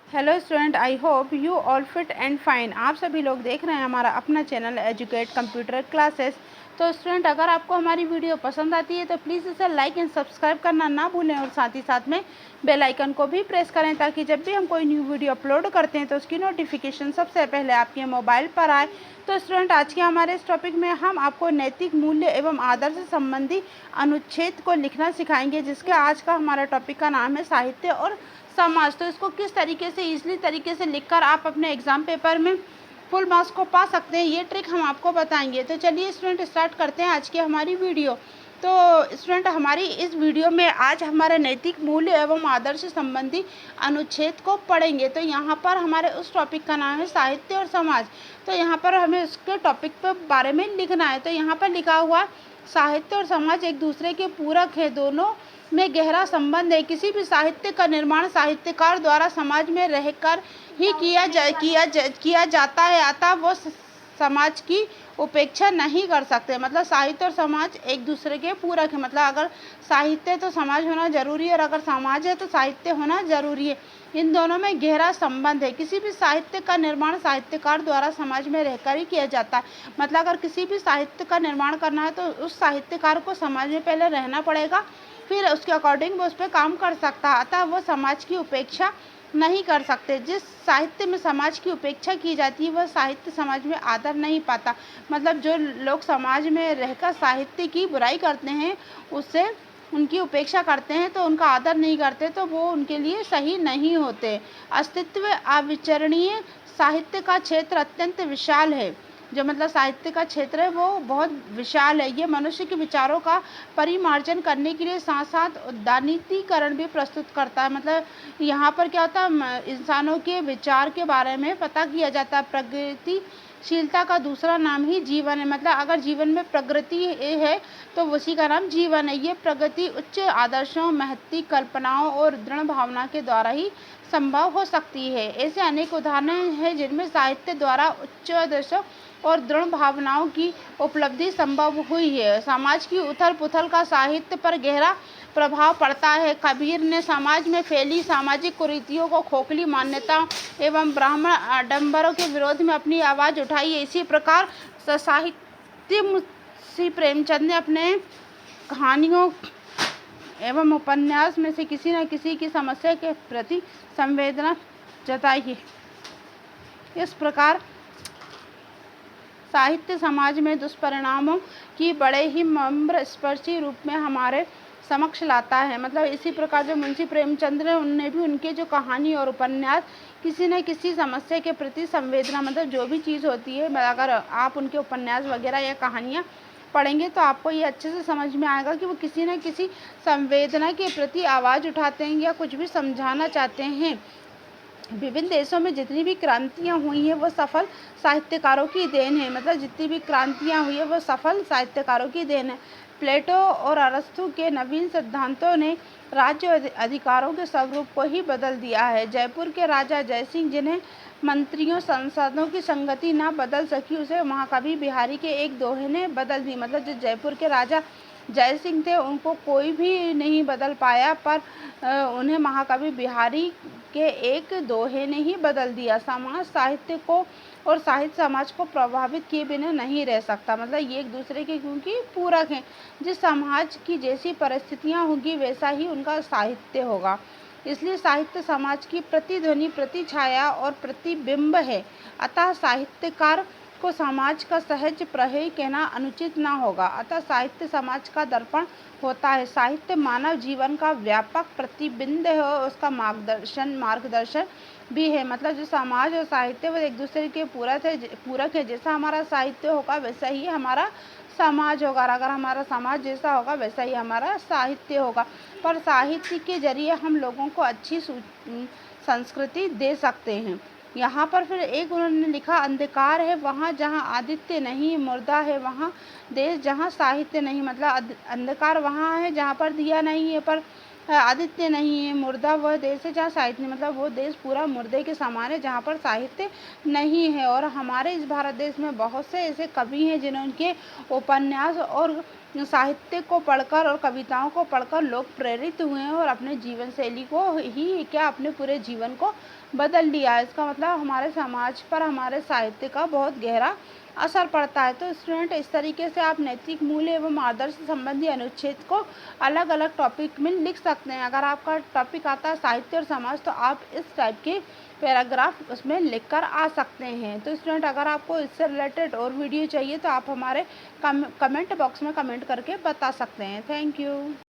Hello student, I hope you all fit and fine. आप सभी लोग देख रहे हैं हमारा अपना चैनल एजुकेट कंप्यूटर क्लासेस। तो स्टूडेंट, अगर आपको हमारी वीडियो पसंद आती है तो प्लीज़ इसे लाइक एंड सब्सक्राइब करना ना भूलें और साथ ही साथ में बेल आइकन को भी प्रेस करें ताकि जब भी हम कोई न्यू वीडियो अपलोड करते हैं तो उसकी नोटिफिकेशन सबसे पहले आपके मोबाइल पर आए। तो स्टूडेंट, आज के हमारे इस टॉपिक में हम आपको नैतिक मूल्य एवं आदर्श संबंधी अनुच्छेद को लिखना सिखाएंगे, जिसके आज का हमारा टॉपिक का नाम है साहित्य और समाज। तो इसको किस तरीके से इजली तरीके से लिखकर आप अपने एग्जाम पेपर में फुल मार्क्स को पा सकते हैं, ये ट्रिक हम आपको बताएंगे। तो चलिए स्टूडेंट, स्टार्ट करते हैं आज की हमारी वीडियो। तो स्टूडेंट, हमारी इस वीडियो में आज हमारे नैतिक मूल्य एवं आदर्श संबंधी अनुच्छेद को पढ़ेंगे। तो यहाँ पर हमारे उस टॉपिक का नाम है साहित्य और समाज। तो यहाँ पर हमें उसके टॉपिक के बारे में लिखना है। तो यहाँ पर लिखा हुआ साहित्य और समाज एक दूसरे के पूरक है, दोनों में गहरा संबंध है। किसी भी साहित्य का निर्माण साहित्यकार द्वारा समाज में रहकर ही किया जाता है, अतः वो समाज की उपेक्षा नहीं कर सकते। मतलब साहित्य और समाज एक दूसरे के पूरक है। मतलब अगर साहित्य है तो समाज होना जरूरी है और अगर समाज है तो साहित्य होना जरूरी है। इन दोनों में गहरा संबंध है। किसी भी साहित्य का निर्माण साहित्यकार द्वारा समाज में रहकर ही किया जाता है। मतलब अगर किसी भी साहित्य का निर्माण करना है तो उस साहित्यकार को समाज में पहले रहना पड़ेगा, फिर उसके अकॉर्डिंग वो उस पर काम कर सकता है। अतः वो समाज की उपेक्षा नहीं कर सकते। जिस साहित्य में समाज की उपेक्षा की जाती है वह साहित्य समाज में आदर नहीं पाता। मतलब जो लोग समाज में रहकर साहित्य की बुराई करते हैं, उससे उनकी उपेक्षा करते हैं, तो उनका आदर नहीं करते, तो वो उनके लिए सही नहीं होते। अस्तित्व अविचरणीय साहित्य का क्षेत्र अत्यंत विशाल है। जो मतलब साहित्य का क्षेत्र है वो बहुत विशाल है। ये मनुष्य के विचारों का परिमार्जन करने के लिए साथ साथ उदारीकरण भी प्रस्तुत करता है। मतलब यहाँ पर क्या होता है, इंसानों के विचार के बारे में पता किया जाता है। प्रगतिशीलता का दूसरा नाम ही जीवन है। मतलब अगर जीवन में प्रगति है तो उसी का नाम जीवन है। ये प्रगति उच्च आदर्शों, महती कल्पनाओं और दृढ़ भावना के द्वारा ही संभव हो सकती है। ऐसे अनेक उदाहरण हैं जिनमें साहित्य द्वारा उच्च आदर्शों और दृढ़ भावनाओं की उपलब्धि संभव हुई है। समाज की उथल पुथल का साहित्य पर गहरा प्रभाव पड़ता है। कबीर ने समाज में फैली सामाजिक कुरीतियों को, खोखली मान्यताओं एवं ब्राह्मण आडंबरों के विरोध में अपनी आवाज़ उठाई है। इसी प्रकार साहित्य मुंशी प्रेमचंद ने अपने कहानियों एवं उपन्यास में से किसी न किसी की समस्या के प्रति संवेदना जताई है। इस प्रकार साहित्य समाज में दुष्परिणामों की बड़े ही मर्मस्पर्शी रूप में हमारे समक्ष लाता है। मतलब इसी प्रकार जो मुंशी प्रेमचंद ने, उनने भी उनके जो कहानी और उपन्यास किसी न किसी समस्या के प्रति संवेदना, मतलब जो भी चीज़ होती है, अगर आप उनके उपन्यास वगैरह या कहानियाँ पढ़ेंगे तो आपको ये अच्छे से समझ में आएगा कि वो किसी न किसी संवेदना के प्रति आवाज़ उठाते हैं या कुछ भी समझाना चाहते हैं। विभिन्न देशों में जितनी भी क्रांतियाँ हुई हैं वो सफल साहित्यकारों की देन है। मतलब जितनी भी क्रांतियाँ हुई है वो सफल साहित्यकारों की देन है। प्लेटो और अरस्तु के नवीन सिद्धांतों ने राज्य अधिकारों के स्वरूप को ही बदल दिया है। जयपुर के राजा जयसिंह, जिन्हें मंत्रियों सांसदों की संगति न बदल सकी, उसे महाकवि बिहारी के एक दोहे ने बदल दी। मतलब जो जयपुर के राजा जय सिंह थे उनको कोई भी नहीं बदल पाया, पर उन्हें महाकवि बिहारी के एक दोहे ने ही बदल दिया। समाज साहित्य को और साहित्य समाज को प्रभावित किए बिना नहीं रह सकता। मतलब ये एक दूसरे के क्योंकि पूरक हैं। जिस समाज की जैसी परिस्थितियाँ होगी वैसा ही उनका साहित्य होगा। इसलिए साहित्य समाज की प्रतिध्वनि, प्रतिछाया और प्रतिबिंब है। अतः साहित्यकार को समाज का सहज प्रहेय कहना अनुचित न होगा। अतः साहित्य समाज का दर्पण होता है। साहित्य मानव जीवन का व्यापक प्रतिबिंब है और उसका मार्गदर्शन भी है। मतलब जो समाज और साहित्य वो एक दूसरे के पूरक है। जैसा हमारा साहित्य होगा वैसा ही हमारा समाज होगा, और अगर हमारा समाज जैसा होगा वैसा ही हमारा साहित्य होगा। पर साहित्य के जरिए हम लोगों को अच्छी संस्कृति दे सकते हैं। यहाँ पर फिर एक उन्होंने लिखा, अंधकार है वहाँ जहाँ आदित्य नहीं, मुर्दा है वहाँ देश जहाँ साहित्य नहीं। मतलब अंधकार वहाँ है जहाँ पर दिया नहीं है, पर आदित्य नहीं है। मुर्दा वह देश है जहाँ साहित्य मतलब वो देश पूरा मुर्दे के समान है जहाँ पर साहित्य नहीं है। और हमारे इस भारत देश में बहुत से ऐसे कवि हैं जिन्होंने उपन्यास और साहित्य को पढ़कर और कविताओं को पढ़कर लोग प्रेरित हुए हैं और अपने जीवन शैली को ही क्या अपने पूरे जीवन को बदल लिया है। इसका मतलब हमारे समाज पर हमारे साहित्य का बहुत गहरा असर पड़ता है। तो स्टूडेंट इस तरीके से आप नैतिक मूल्य एवं आदर्श संबंधी अनुच्छेद को अलग अलग टॉपिक में लिख सकते हैं। अगर आपका टॉपिक आता है साहित्य और समाज तो आप इस टाइप के पैराग्राफ उसमें लिखकर आ सकते हैं। तो स्टूडेंट अगर आपको इससे रिलेटेड और वीडियो चाहिए तो आप हमारे कमेंट बॉक्स में कमेंट करके बता सकते हैं। Thank you.